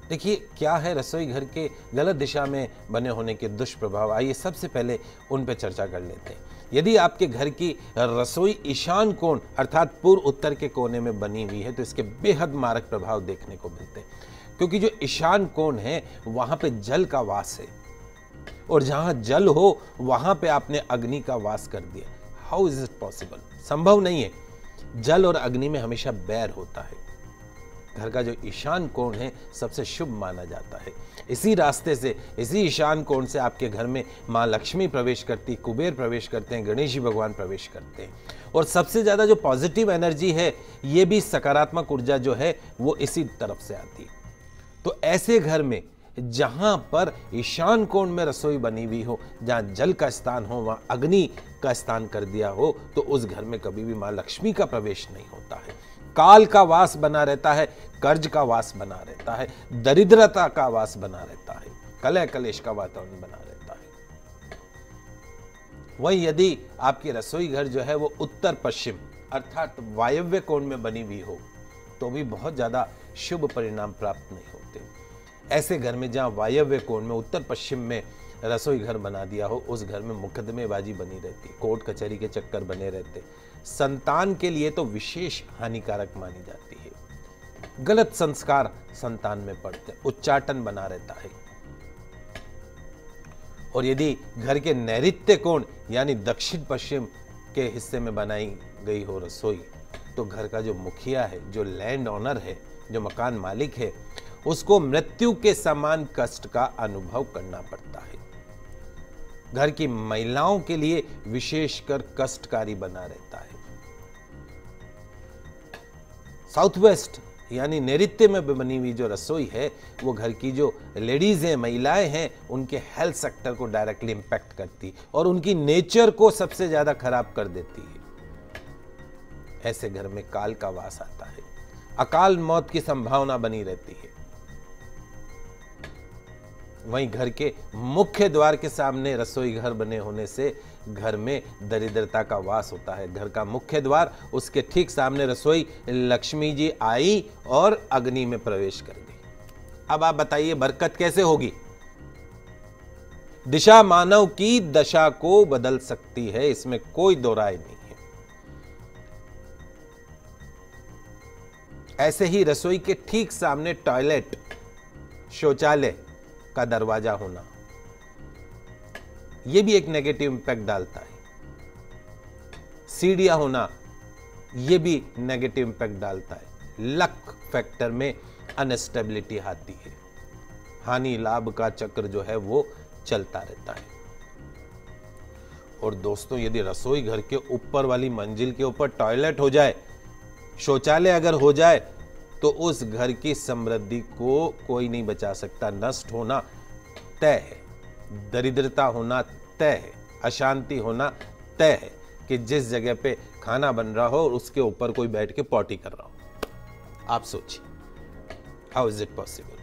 देखिए क्या है रसोई घर के गलत दिशा में बने होने के दुष्प्रभाव, आइए सबसे पहले उन पर चर्चा कर लेते हैं। यदि आपके घर की रसोई ईशान कोण अर्थात पूर्व उत्तर के कोने में बनी हुई है तो इसके बेहद मारक प्रभाव देखने को मिलते हैं, क्योंकि जो ईशान कोण है वहां पे जल का वास है और जहां जल हो वहां पे आपने अग्नि का वास कर दिया। How is it possible? संभव नहीं है। जल और अग्नि में हमेशा बैर होता है। घर का जो ईशान कोण है सबसे शुभ माना जाता है। इसी रास्ते से, इसी ईशान कोण से आपके घर में माँ लक्ष्मी प्रवेश करती, कुबेर प्रवेश करते हैं, गणेश जी भगवान प्रवेश करते हैं। और सबसे ज्यादा जो पॉजिटिव एनर्जी है, ये भी सकारात्मक ऊर्जा जो है वो इसी तरफ से आती है। तो ऐसे घर में जहां पर ईशान कोण में रसोई बनी हुई हो, जहां जल का स्थान हो, वहां अग्नि का स्थान कर दिया हो, तो उस घर में कभी भी मां लक्ष्मी का प्रवेश नहीं होता है। काल का वास बना रहता है, कर्ज का वास बना रहता है, दरिद्रता का वास बना रहता है, कलह कलेश का वातावरण बना रहता है। वही यदि आपकी रसोई घर जो है वो उत्तर पश्चिम अर्थात वायव्य कोण में बनी हुई हो तो भी बहुत ज्यादा शुभ परिणाम प्राप्त नहीं होते। ऐसे घर में जहां वायव्य कोण में उत्तर पश्चिम में रसोई घर बना दिया हो, उस घर में मुकदमेबाजी बनी रहती, कोर्ट कचहरी के चक्कर बने रहते, संतान के लिए तो विशेष हानिकारक मानी जाती है। गलत संस्कार संतान में पड़ते, उच्चाटन बना रहता है। और यदि घर के नैऋत्य कोण यानी दक्षिण पश्चिम के हिस्से में बनाई गई हो रसोई, तो घर का जो मुखिया है, जो लैंड ओनर है, जो मकान मालिक है, उसको मृत्यु के समान कष्ट का अनुभव करना पड़ता है। घर की महिलाओं के लिए विशेषकर कष्टकारी बना रहता है। साउथ वेस्ट यानी नैऋत्य में बनी हुई जो रसोई है, वो घर की जो लेडीज हैं, महिलाएं हैं, उनके हेल्थ सेक्टर को डायरेक्टली इंपैक्ट करती और उनकी नेचर को सबसे ज्यादा खराब कर देती है। ऐसे घर में काल का वास आता है, अकाल मौत की संभावना बनी रहती है। वहीं घर के मुख्य द्वार के सामने रसोई घर बने होने से घर में दरिद्रता का वास होता है। घर का मुख्य द्वार, उसके ठीक सामने रसोई, लक्ष्मी जी आई और अग्नि में प्रवेश कर गई। अब आप बताइए बरकत कैसे होगी? दिशा मानव की दशा को बदल सकती है, इसमें कोई दो राय नहीं है। ऐसे ही रसोई के ठीक सामने टॉयलेट, शौचालय का दरवाजा होना, यह भी एक नेगेटिव इंपैक्ट डालता है। सीढ़ियां होना, यह भी नेगेटिव इंपैक्ट डालता है। लक फैक्टर में अनस्टेबिलिटी आती है। हानि लाभ का चक्र जो है वो चलता रहता है। और दोस्तों, यदि रसोई घर के ऊपर वाली मंजिल के ऊपर टॉयलेट हो जाए, शौचालय अगर हो जाए, तो उस घर की समृद्धि को कोई नहीं बचा सकता। नष्ट होना तय है, दरिद्रता होना तय है, अशांति होना तय है कि जिस जगह पे खाना बन रहा हो और उसके ऊपर कोई बैठ के पॉटी कर रहा हो। आप सोचिए, हाउ इज इट पॉसिबल?